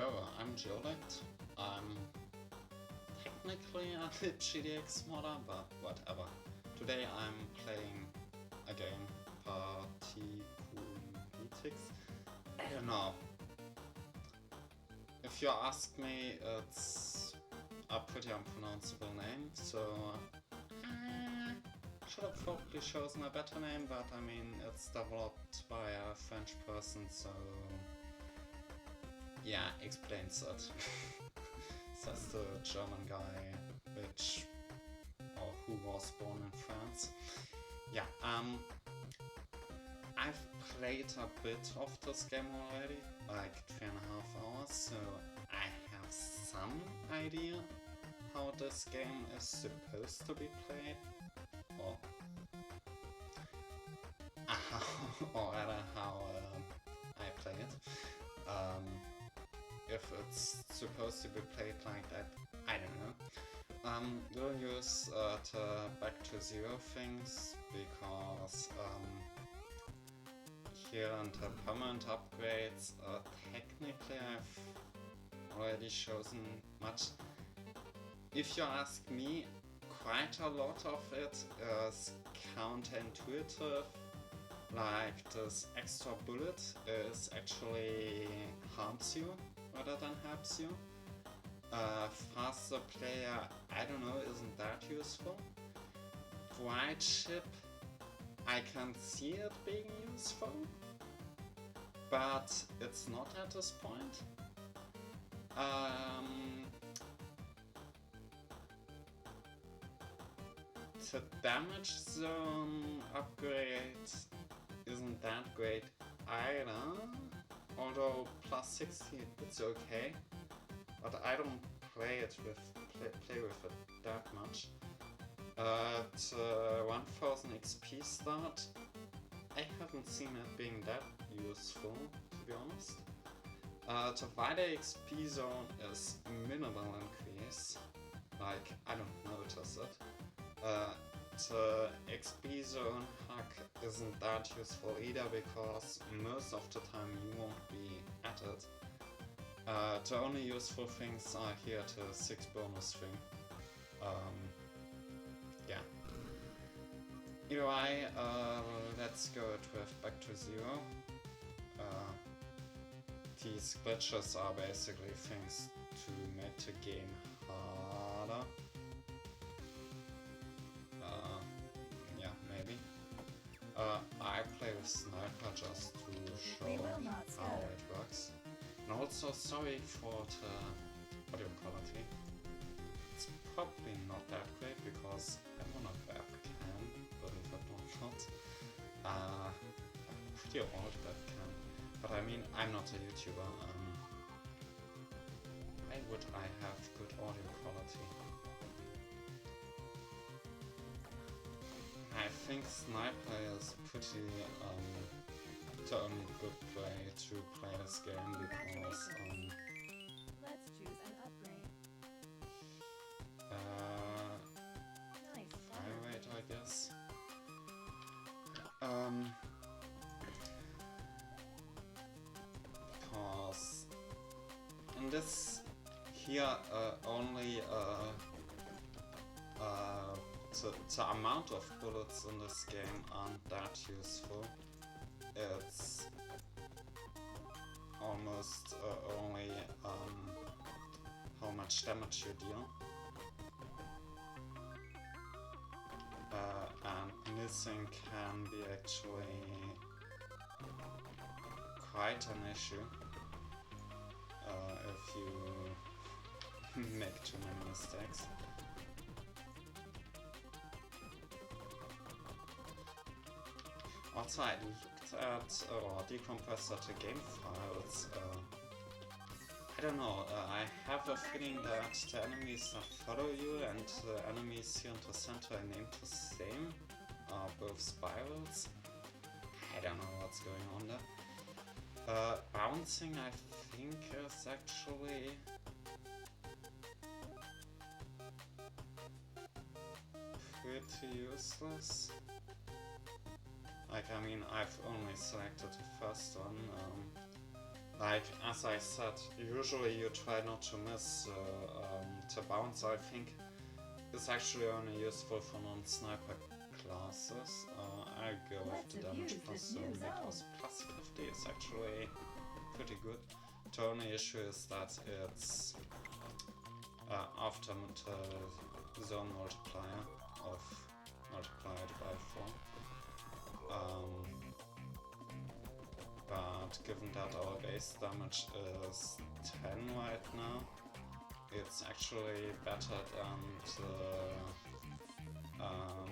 Hello, I'm Geolykt. I'm technically a LibGDX modder, but whatever. Today I'm playing a game, Particulitix. I don't know. If you ask me, it's a pretty unpronounceable name, so should have probably chosen a better name, but I mean, it's developed by a French person, so yeah, explains it. Says the German guy, who was born in France. Yeah, I've played a bit of this game already, like 3.5 hours, so I have some idea how this game is supposed to be played, or rather how I play it. If it's supposed to be played like that, I don't know. We'll use the back to zero things, because here in the permanent upgrades, technically I've already chosen much. If you ask me, quite a lot of it is counterintuitive. Like, this extra bullet is actually harms you rather than helps you. Faster player, I don't know, isn't that useful. Bright ship, I can see it being useful, but it's not at this point. The damage zone upgrade isn't that great either, although plus 60 it's okay, but I don't play with it that much. At 1000 XP start, I haven't seen it being that useful, to be honest. The wider XP zone is minimal increase, like I don't notice it. The XP zone hack isn't that useful either, because most of the time you won't be at it. The only useful things are here the 6 bonus thing. Yeah. Either way, let's go with back to zero. These glitches are basically things to make the game harder. Yeah, maybe. I play with sniper just to show how it works. And also, sorry for the audio quality. It's probably not that great because I'm on a webcam, believe it or not. A pretty old webcam. But I mean, I'm not a YouTuber. Why would I have good audio quality? I think Sniper is pretty the only good way to play this game, because let's choose an upgrade. Fire rate, I guess. Because in this here only the amount of bullets in this game aren't that useful. It's almost only how much damage you deal. And missing can be actually quite an issue if you make too many mistakes. Also, I looked at or decompressed the game files. I don't know, I have a feeling that the enemies that follow you and the enemies here in the center are named the same, both spirals. I don't know what's going on there. Bouncing, I think, is actually pretty useless. Like, I mean, I've only selected the first one. Like, as I said, usually you try not to miss to bounce. I think it's actually only useful for non-sniper classes. I go with the damage plus zone because plus 50 is actually pretty good. The only issue is that it's after the zone multiplier of multiplied by 4. But given that our base damage is 10 right now, it's actually better than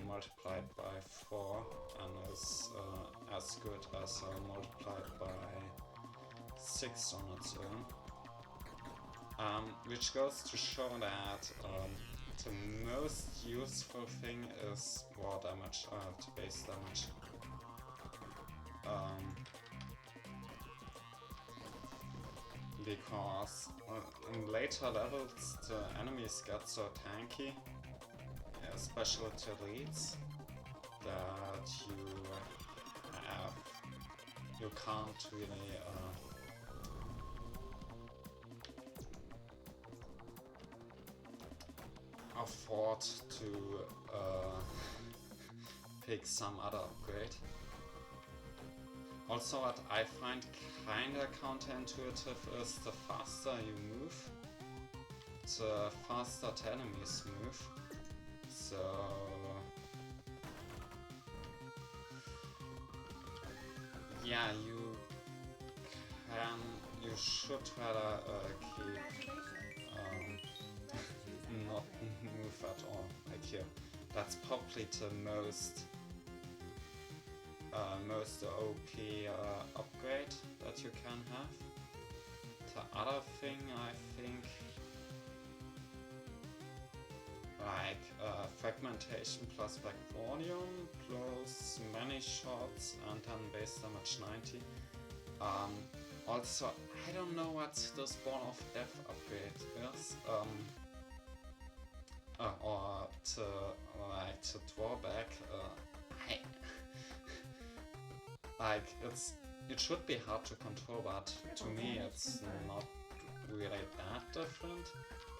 multiplied by 4 and is as good as multiplied by 6 on its own. Which goes to show that the most useful thing is raw damage, to base damage. Because in later levels the enemies get so tanky, especially to elites, that you can't really afford to pick some other upgrade. Also, what I find kinda counterintuitive is the faster you move, the faster the enemies move. So yeah, you should rather keep not move at all. Like here, that's probably the most OP upgrade that you can have. The other thing, I think, like fragmentation plus back volume plus many shots and then base damage 90. Also, I don't know what the Spawn of Death upgrade is. Or to like to drawback. Like it should be hard to control, but to me it's not really that different.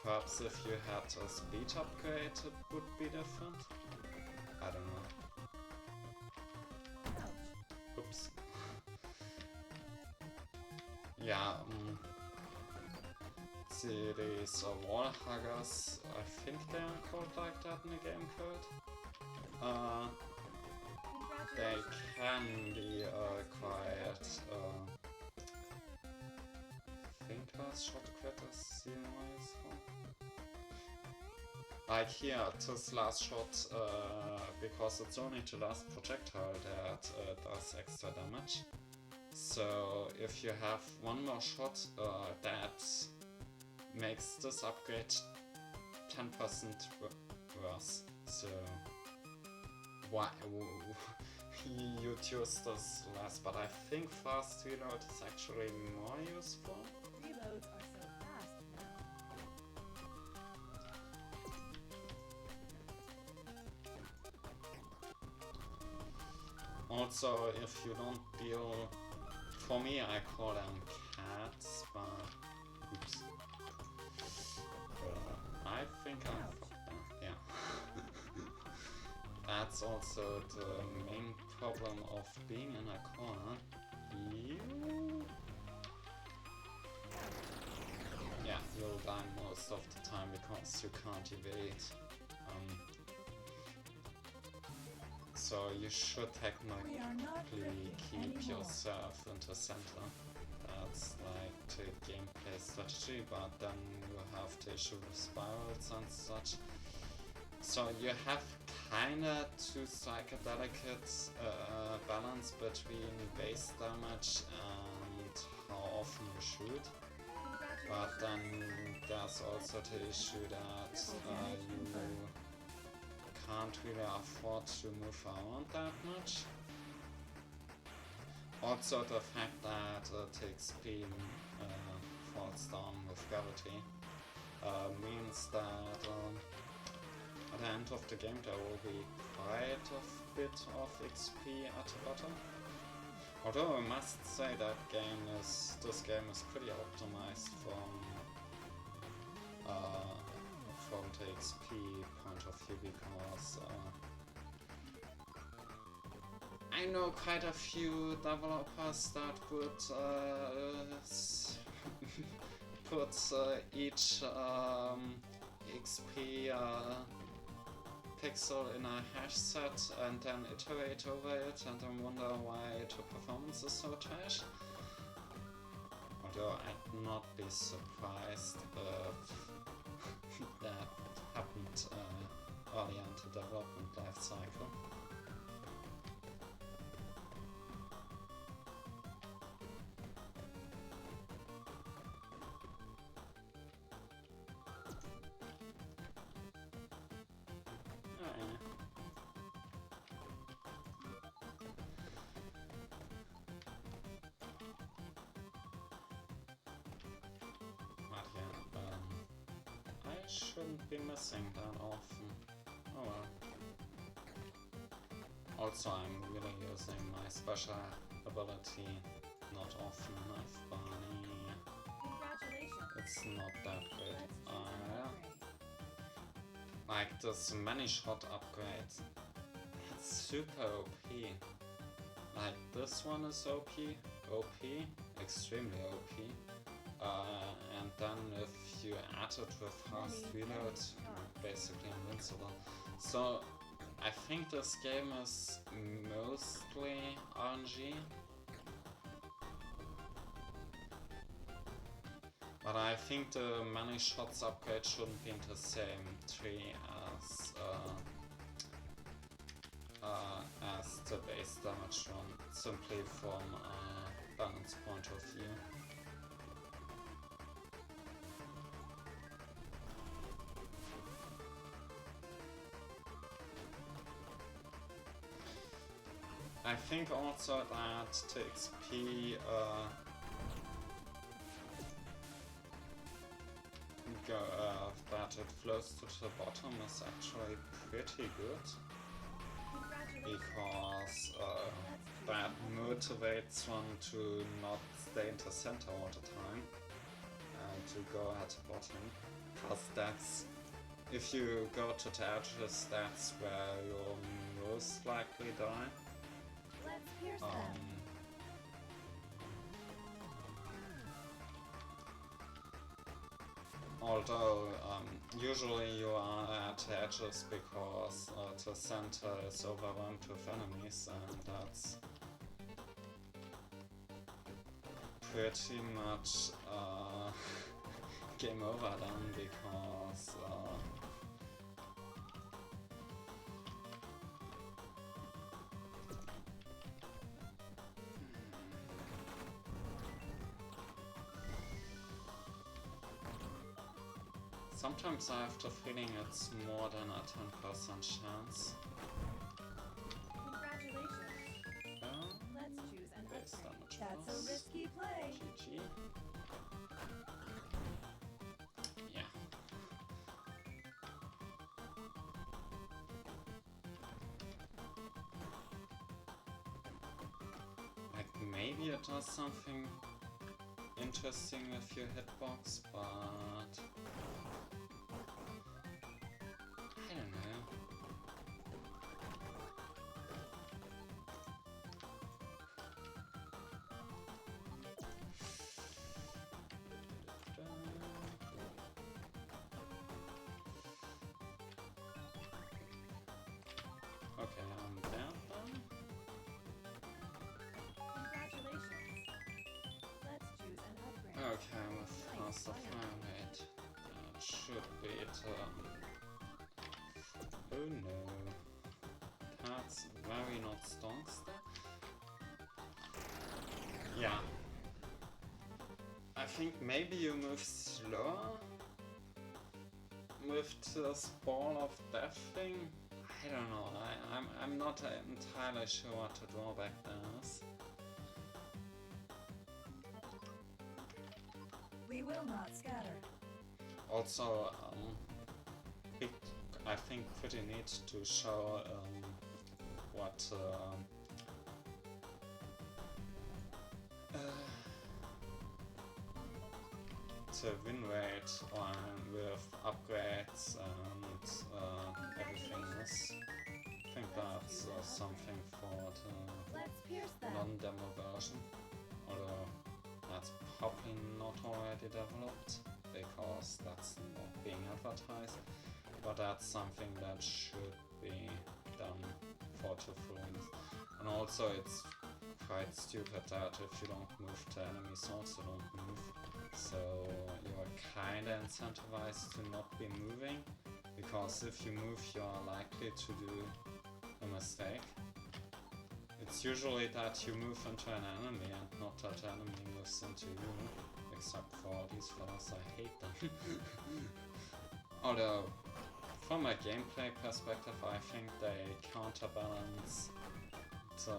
Perhaps if you had a speed upgrade it would be different. I don't know. Oops. Yeah, see these wall huggers, I think they are called like that in the game code. They can be quite I think last shot crit is the more useful. Like here, this last shot, because it's only the last projectile that does extra damage. So if you have one more shot, that makes this upgrade 10% worse. So why you'd use this less, but I think fast reload is actually more useful. Reloads are so fast now. Also, if you don't deal, for me I call them cats, but oops. I think I fucked that, yeah. That's also the main problem of being in a corner. Yeah, you'll die most of the time because you can't evade. So you should technically keep yourself into center. That's like the gameplay strategy, but then you have the issue with spirals and such. So you have kinda to strike a delicate balance between base damage and how often you shoot. But then there's also the issue that you can't really afford to move around that much. Also the fact that the XP falls down with gravity means that at the end of the game there will be quite a bit of XP at the bottom. Although I must say that this game is pretty optimized from the XP point of view, because I know quite a few developers that would put each XP pixel in a hash set and then iterate over it and then wonder why the performance is so trash. Although I'd not be surprised if that happened early in the development life cycle. Shouldn't be missing that often. Oh well. Also, I'm really using my special ability not often enough, but it's not that good. Like this many shot upgrade, it's super OP. Like this one is OP, extremely OP. And then if you add it with fast reload, you're basically invincible. So I think this game is mostly RNG. But I think the many shots upgrade shouldn't be in the same tree as the base damage run, simply from a balance point of view. I think also that the XP that it flows to the bottom is actually pretty good, because that motivates one to not stay in the center all the time and to go at the bottom, because that's, if you go to the edges, that's where you'll most likely die. Although usually you are at the edges because the center is overwhelmed with enemies, and that's pretty much game over then, because sometimes I have the feeling it's more than a 10% chance. Congratulations. Let's choose an Base damage. That's a risky play. GG. Yeah. Like maybe it does something interesting with your hitbox, but I don't know. Okay, I'm down then. Congratulations. Let's choose an upgrade. Okay, with faster fire rate. That should be it. Oh no. That's very not stonks. Yeah. I think maybe you move slower with this ball of death thing. I don't know. I'm not entirely sure what the drawback there is. We will not scatter. Also, I think pretty neat to show what better win rate with upgrades and everything else. I think that's something for the Let's pierce them. non-demo version, although that's probably not already developed because that's not being advertised, but that's something that should be done for two frames. And also it's quite stupid that if you don't move, the enemies also don't move, so you're kinda incentivized to not be moving, because if you move you are likely to do a mistake. It's usually that you move into an enemy and not that the enemy moves into you, except for these fellas, I hate them. Although, from a gameplay perspective, I think they counterbalance to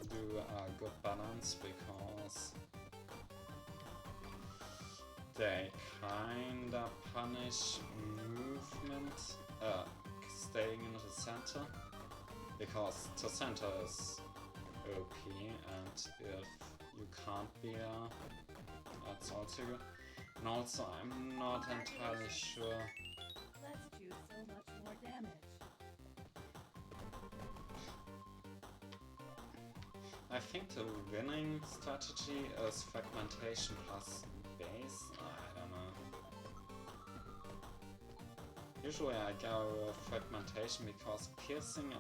do a good balance, because they kinda punish movement, staying in the center, because the center is OP, and if you can't be there, that's also good. And also, I'm not entirely sure. Let's choose so much more damage. I think the winning strategy is fragmentation plus base. I don't know. Usually I go with fragmentation because piercing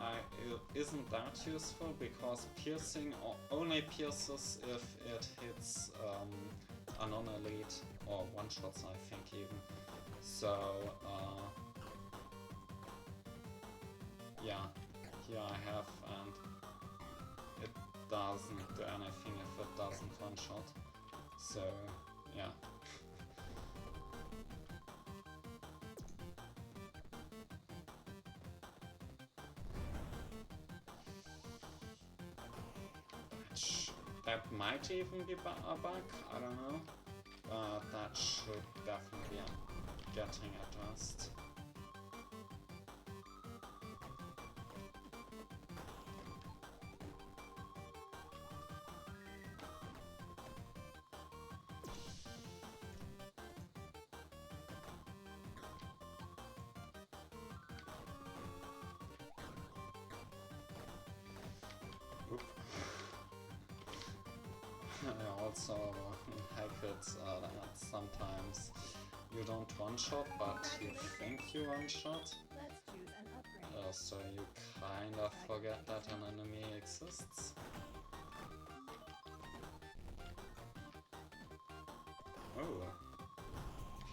isn't that useful, because piercing only pierces if it hits a non-elite or one-shots, I think even. So yeah, here I have, and it doesn't do anything if it doesn't one-shot. So yeah. That might even be a bug, I don't know, but that should definitely be getting addressed. Oop. I also hack it that sometimes you don't one-shot, but you think you one-shot. Let's choose an upgrade. So you kind of forget that an enemy exists. Oh,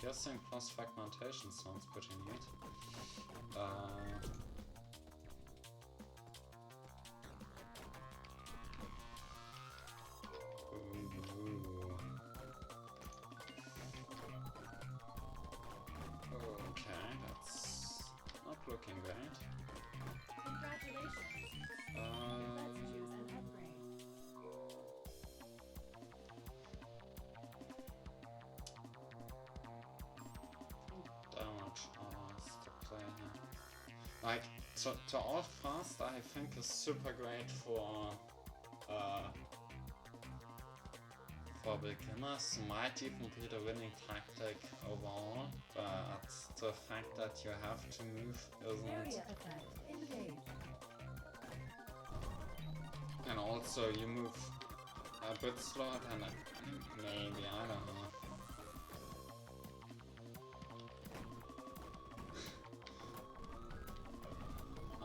piercing plus fragmentation sounds pretty neat. Okay, that's not looking great. Congratulations. Let's choose an upgrade. Damage has to play here. Like, to all fast, I think is super great for beginners, might even be the winning tactic overall, but the fact that you have to move isn't. Area effect engaged. And also you move a bit slower than maybe, I don't know.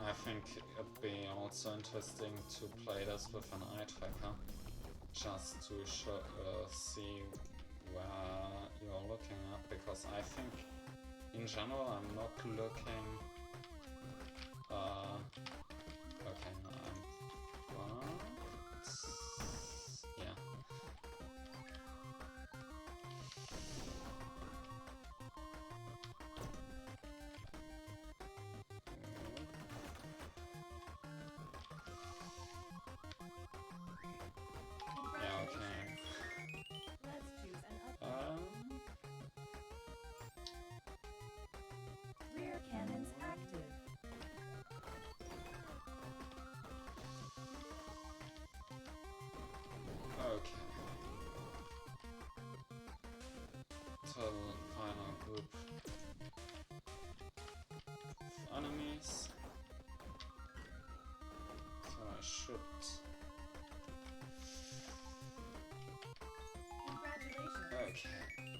I think it'd be also interesting to play this with an eye tracker, just to see where you're looking at, because I think in general I'm not looking okay, I'm yeah. Yeah, okay. Let's choose an upgrade. Rear cannons active.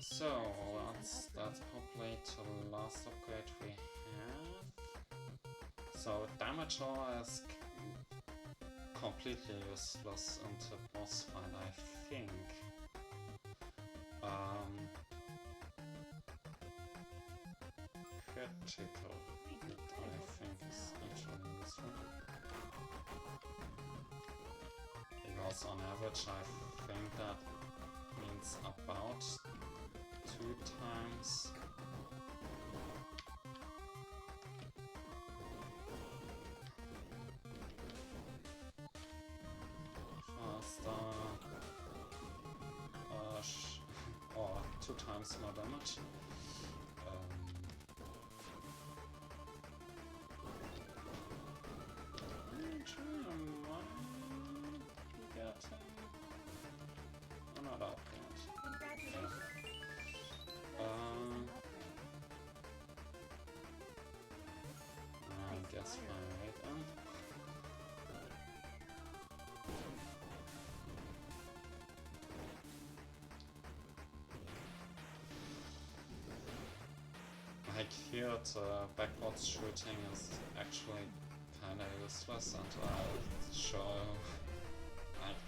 So that's probably the last upgrade we have. So Damager is completely useless in the boss fight, I think. Critical hit, I think, is actually useful. Because on average I think that means about 2 times. Faster, or 2 times more damage. Another upgrade. Congratulations. I guess right then. Like here, the backwards shooting is actually kinda useless, and I'll show like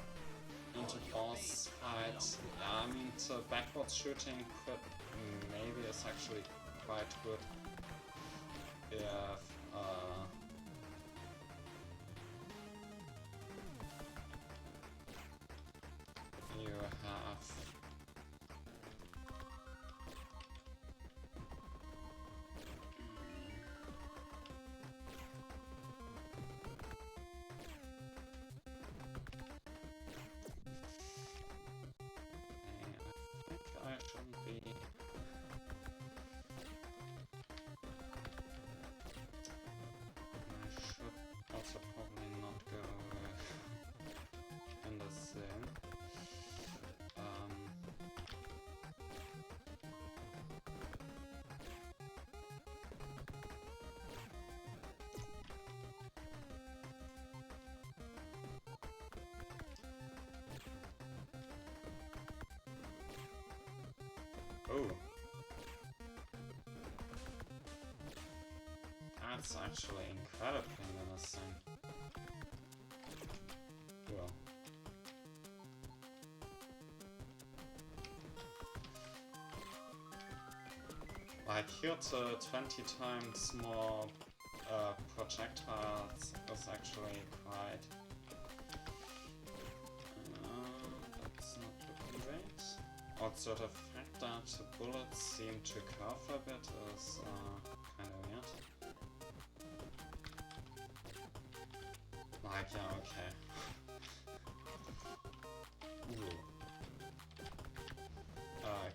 into boss fights. Yeah, I mean the backwards shooting could maybe is actually quite good if you have I shouldn't be. I should also probably not go in the zone. Oh. That's actually incredibly menacing. Well. Like here to 20 times more projectiles is actually quite... that's not looking great. Also the fact that the bullets seem to curve a bit is kinda weird. Like, yeah, okay. Ooh.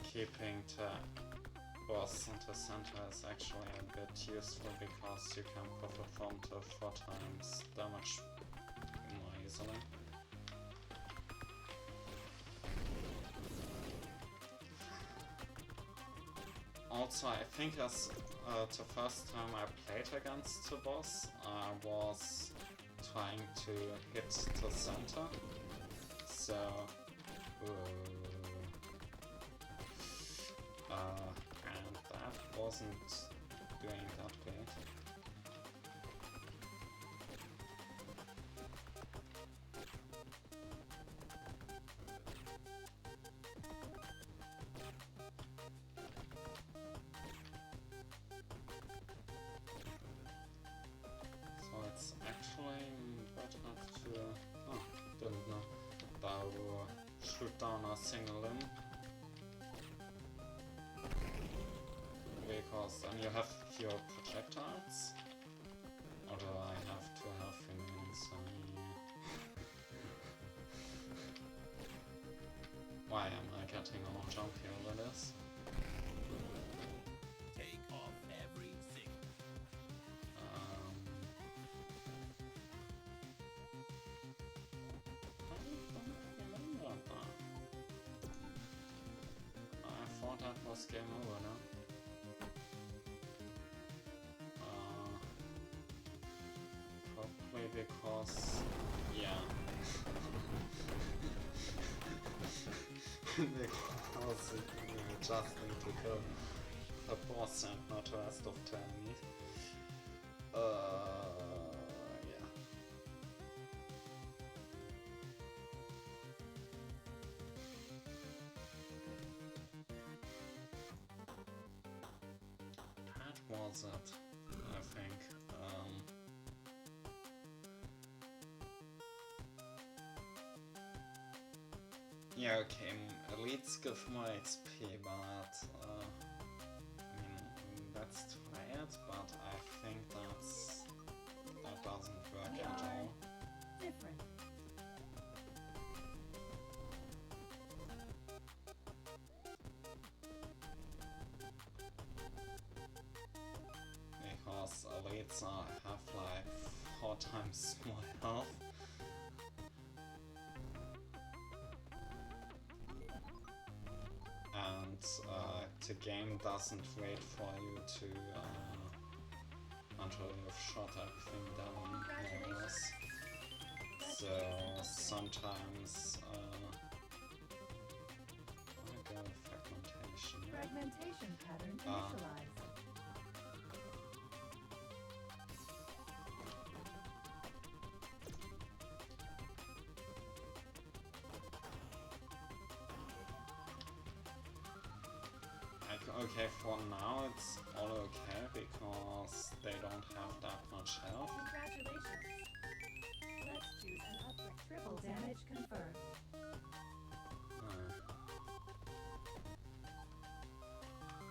Keeping the boss in the center is actually a bit useful because you can profit from the 4 times damage more easily. Also, I think as the first time I played against the boss, I was trying to hit the center, so and that wasn't doing that great. So it's actually better to, oh, didn't know, to shoot down a single limb. Because then you have your projectiles. Although I have to have remaining, so why am I getting a long jump here with this? Take off everything. I don't remember that. I thought that was game over now. Probably because, yeah. Because because you just need to kill a boss and not the rest of the enemies. Yeah. That was it, I think. Yeah, okay, elites give more XP, but I mean, that's tired, but I think that doesn't work at all. Different. Because elites have like 4 times more health. And the game doesn't wait for you to until you've shot everything down, more or less. So sometimes I go fragmentation. Fragmentation pattern initialized. Okay, for now it's all okay because they don't have that much health. Congratulations. Let's choose an upgrade. Triple damage confirmed.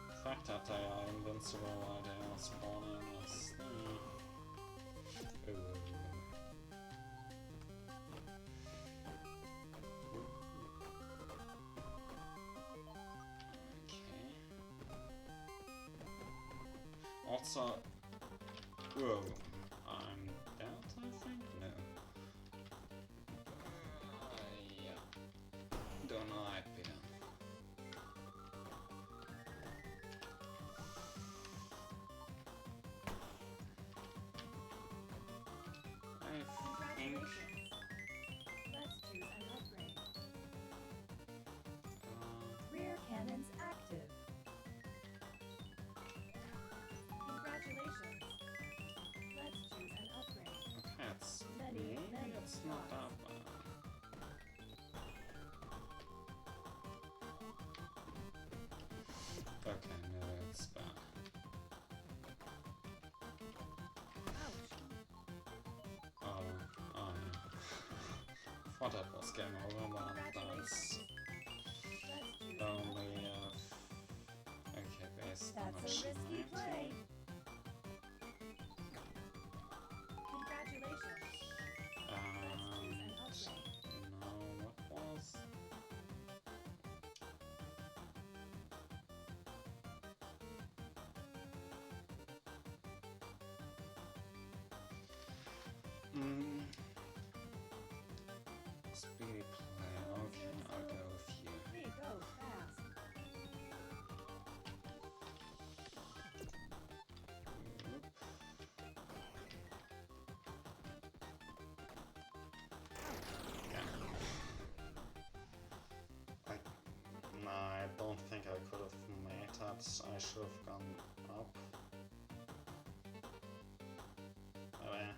The fact that they are invincible while they are spawning is... Also, whoa, I'm dead, I think? No. Yeah. Don't know, I'd be done. I think... Let's choose an upgrade. Rear cannons active. Congratulations. Let's choose an upgrade. Okay, maybe it's not that bad. Okay, no, it's bad. Oh, yeah. Thought that was game over, but that's only okay, based on That's a risky play. No, what was? Speedy play. Okay, I'll go with you. They go fast. I don't think I could have made that. I should have gone up. Oh, yeah.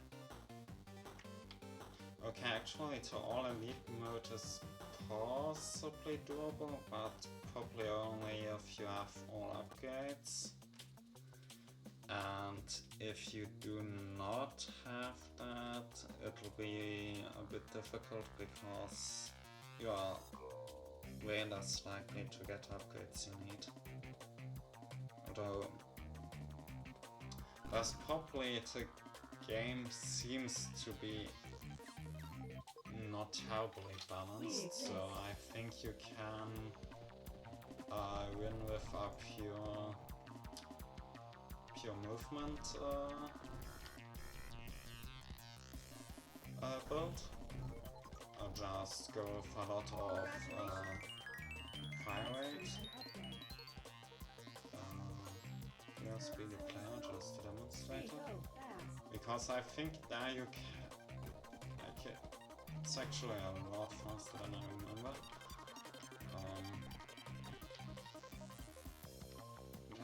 Okay, actually, to all elite mode is possibly doable, but probably only if you have all upgrades. And if you do not have that, it'll be a bit difficult because you are way less likely to get upgrades you need. Although, as probably the game seems to be not terribly balanced, so I think you can win with a pure movement build. I'll just go with a lot of fire rate. Yeah, speedy player, just to demonstrate it. Because I think there you can... Okay, it's actually a lot faster than I remember.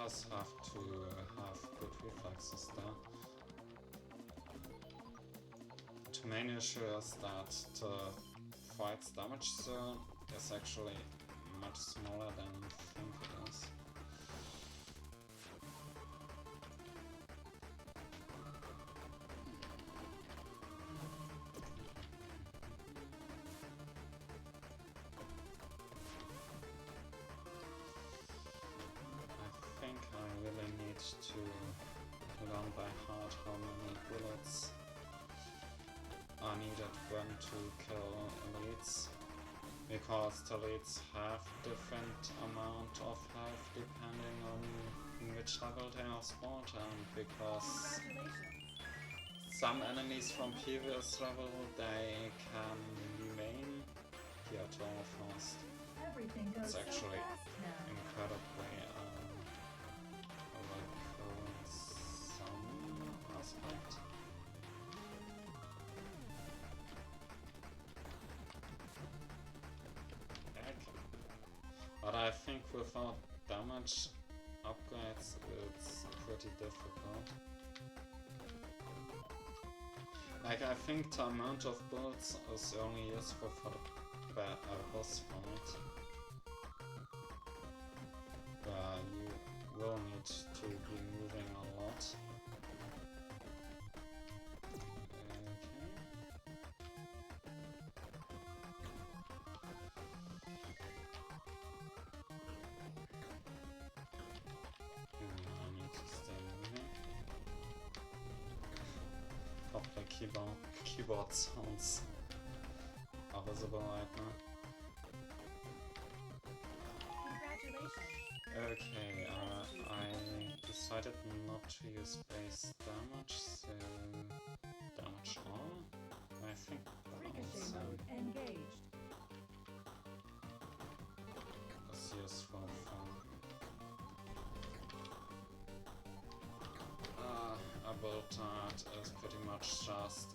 fighters have to have good reflexes there. The main issue is that the fight's damage zone is actually much smaller than you think it is. I think I really need to learn by heart how many bullets are needed when to kill elites, because the elites have different amount of health depending on in which level they are spawned, and because some enemies from previous level they can remain here to our fast. Everything goes It's so actually fast now. incredibly like some aspect. But I think without damage upgrades it's pretty difficult. Like, I think the amount of bullets is only useful for the boss fight, where you will need to be moving a lot. I need to stay moving. Probably keyboard sounds are visible right now. Congratulations. Okay, I decided not to use base damage, so damage all. I think Ricochet also mode engaged. is useful for a build that is pretty much just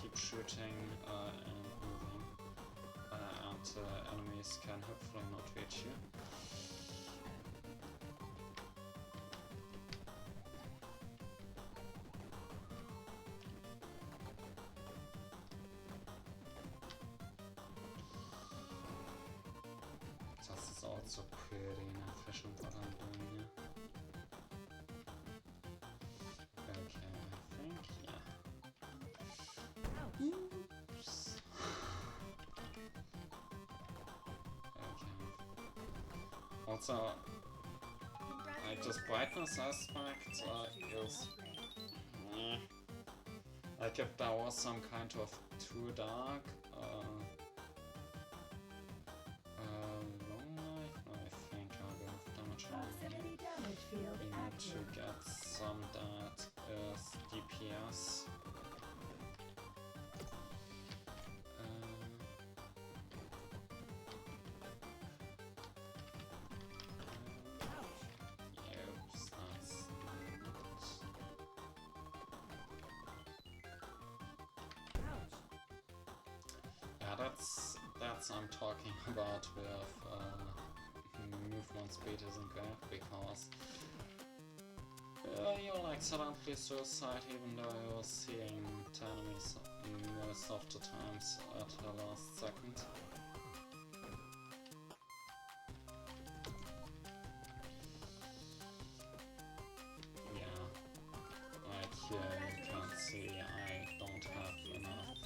keep shooting and moving, and enemies can hopefully not reach you. This is also pretty inefficient what I'm doing here. Okay, I think, yeah. Oops. Okay. Also, like this brightness aspect is... like if there was some kind of too dark long life, no, I think I'll go with damage only. Proximity damage field We need to active. get some that is DPS. Oops, that's yeah, that's I'm talking about with movement speed isn't great, because you're like suddenly suicide even though you're seeing 10 enemies most of the times at the last second. Yeah, like here you can see I don't have enough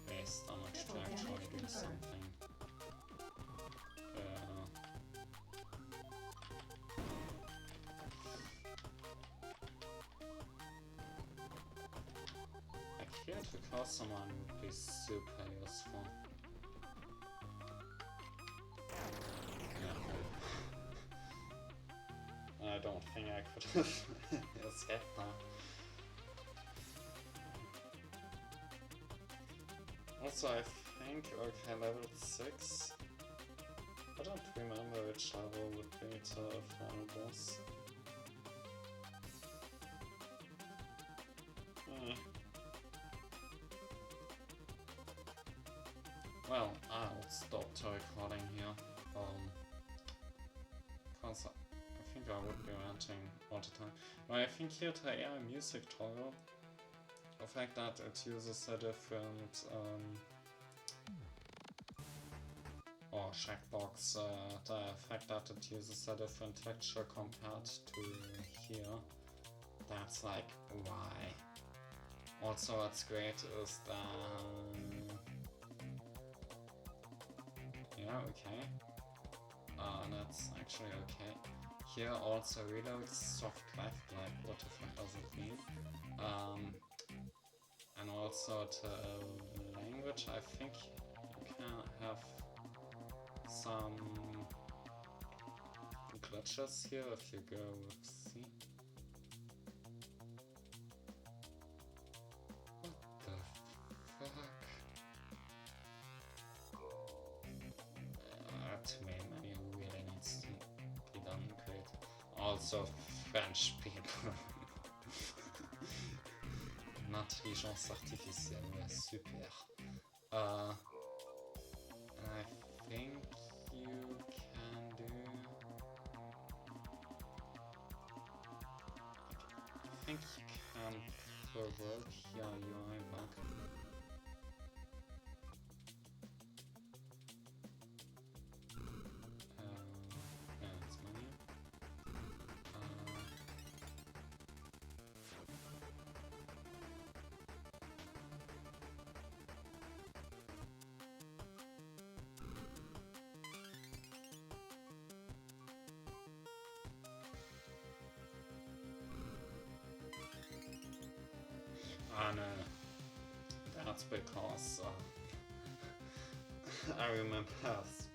base damage to actually do something. Like here to call someone would be super useful. Yeah. I don't think I could have escaped that. Also, I think, okay, level 6. I don't remember which level would be the final boss. Well, I'll stop the recording here. Cause I think think I would be ranting all the time. But I think here the AI music toggle, the fact that it uses a different or checkbox, the fact that it uses a different texture compared to here, that's like why. Also what's great is that yeah, okay. That's actually okay. Here also reloads soft left, like what the fuck does it mean? And also the language, I think you can have some glitches here if you go with C. What the fuck? To me, menu really needs to be done great. Also French people. L'intelligence artificielle, ouais, super. And I think you can do... I think you can provoke your UI bug. Yeah, it's menu. No, that's because I remember this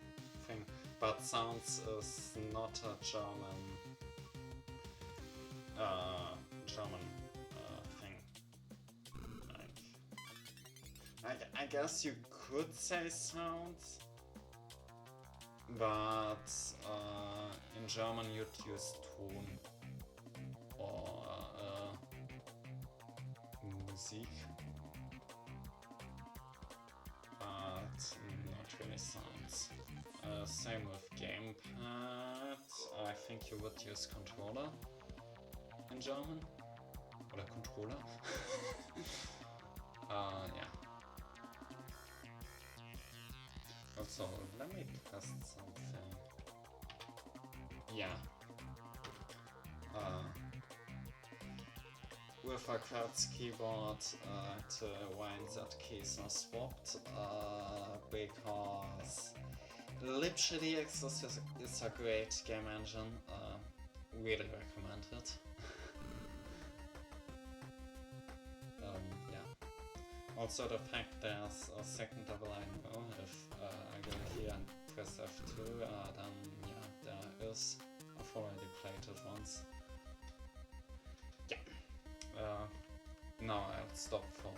thing, but sounds is not a German thing. Like, I guess you could say sounds, but in German you'd use Ton or Musik, but not really sounds. Same with gamepad. I think you would use controller in German. Oder Controller. Yeah. Also, let me test something. Yeah. With a QWERTY keyboard, the Y and Z keys are swapped because LibGDX is a great game engine. Really recommend it. Yeah. Also the fact there's a second double INO. If I go here and press F2, then yeah, there is. I've already played it once. Now I'll stop for